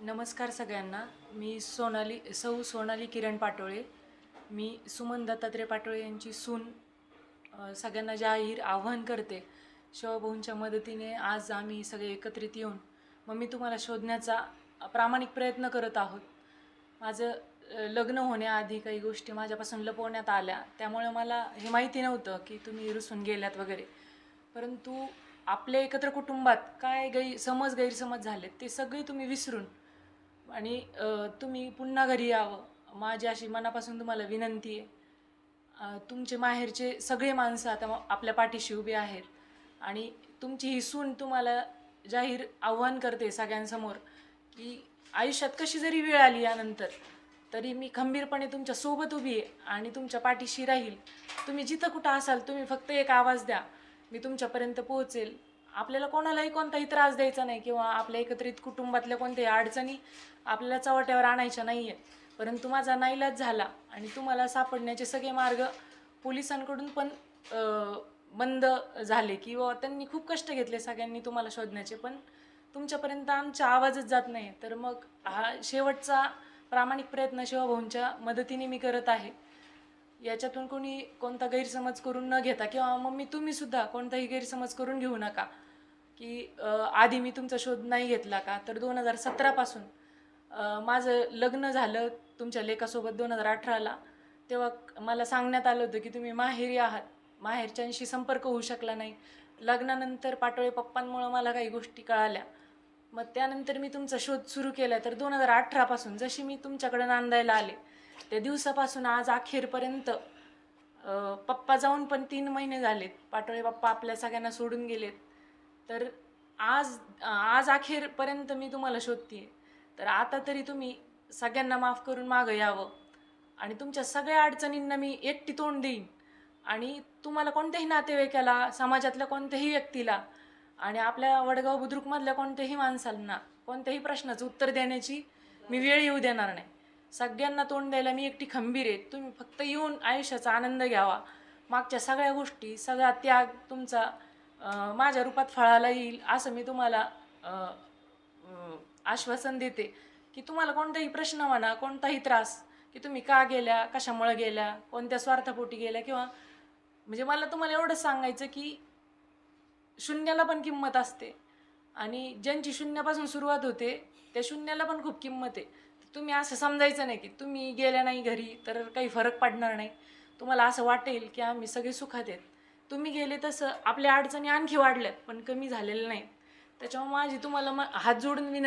नमस्कार सगळ्यांना. मी सोनाली किरण पाटोळे. मी सुमन दत्तात्रय पाटोळे यांची सून. सगळ्यांना जाहीर आव्हान करते, शिवभाऊंच्या मदतीने आज आम्ही सगळे एकत्रित येऊन मम्मी तुम्हाला शोधण्याचा प्रामाणिक प्रयत्न करत आहोत. माझं लग्न होण्याआधी काही गोष्टी माझ्यापासून लपवण्यात आल्या, त्यामुळे मला हे माहिती नव्हतं की तुम्ही रुसून गेल्यात वगैरे. परंतु आपल्या एकत्र कुटुंबात काय गैरसमज झालेत ते सगळे तुम्ही विसरून आणि तुम्ही पुन्हा घरी यावं, माझी अशी मनापासून तुम्हाला विनंती आहे. तुमचे माहेरचे सगळे माणसं आता आपल्या पाठीशी उभे आहेत आणि तुमची ही सून तुम्हाला जाहीर आव्हान करते सगळ्यांसमोर की आयुष्यात कशी जरी वेळ आली यानंतर तरी मी खंबीरपणे तुमच्या सोबत उभी आहे आणि तुमच्या पाठीशी राहील. तुम्ही जिथं कुठं असाल तुम्ही फक्त एक आवाज द्या, मी तुमच्यापर्यंत पोहोचेल. आपल्याला कोणालाही कोणताही त्रास द्यायचा नाही किंवा आपल्या एकत्रित कुटुंबातल्या कोणत्याही अडचणी आपल्याला चव्हाट्यावर आणायच्या नाही आहेत. परंतु माझा नाईलाज झाला आणि तुम्हाला सापडण्याचे सगळे मार्ग पोलिसांकडून पण बंद झाले किंवा त्यांनी खूप कष्ट घेतले सगळ्यांनी तुम्हाला शोधण्याचे, पण तुमच्यापर्यंत आमचा आवाजच जात नाही. तर मग हा शेवटचा प्रामाणिक प्रयत्न शिवभाऊंच्या मदतीने मी करत आहे. याच्यातून कोणी कोणता गैरसमज करून न घेता किंवा मम्मी तुम्ही सुद्धा कोणताही गैरसमज करून घेऊ नका की आधी मी तुमचा शोध नाही घेतला का. तर 2017 पासून माझं लग्न झालं तुमच्या लेकासोबत 2018ला. तेव्हा मला सांगण्यात आलं होतं की तुम्ही माहेरी आहात, माहेरच्यांशी संपर्क होऊ शकला नाही. लग्नानंतर पाटोळे पप्पांमुळं मला काही गोष्टी कळाल्या, मग त्यानंतर मी तुमचा शोध सुरू केला. तर 2018 पासून जशी मी तुमच्याकडे नांदायला आले त्या दिवसापासून आज अखेरपर्यंत पप्पा जाऊन पण 3 महिने झालेत. पाटोळे पप्पा आपल्या सगळ्यांना सोडून गेलेत. तर आज आज अखेरपर्यंत मी तुम्हाला शोधते. तर आता तरी तुम्ही सगळ्यांना माफ करून मागं यावं आणि तुमच्या सगळ्या अडचणींना मी एकटी तोंड देईन. आणि तुम्हाला कोणत्याही नातेवाईकाला, समाजातल्या कोणत्याही व्यक्तीला आणि आपल्या वडगाव बुद्रुकमधल्या कोणत्याही माणसांना कोणत्याही प्रश्नाचं उत्तर देण्याची मी वेळ येऊ देणार नाही. सगळ्यांना तोंड द्यायला मी एकटी खंबीर आहे. तुम्ही फक्त येऊन आयुष्याचा आनंद घ्यावा. मागच्या सगळ्या गोष्टी, सगळा त्याग तुमचा माझ्या रूपात फळाला येईल असं मी तुम्हाला आश्वासन देते की तुम्हाला कोणताही प्रश्न म्हणा, कोणताही त्रास की तुम्ही का गेल्या, कशामुळे गेल्या, कोणत्या स्वार्थापोटी गेल्या, किंवा म्हणजे मला तुम्हाला एवढंच सांगायचं की शून्याला पण किंमत असते आणि ज्यांची शून्यापासून सुरुवात होते त्या शून्याला पण खूप किंमत आहे. तुम्ही असं समजायचं नाही की तुम्ही गेल्या नाही घरी तर काही फरक पडणार नाही. तुम्हाला असं वाटेल की आम्ही सगळे सुखात आहेत. तुम्ही गेले तसं आपल्या अडचणी आणखी वाढल्यात पण कमी झालेल्या नाहीत. त्याच्यामुळे माझी तुम्हाला हात जोडून विनंती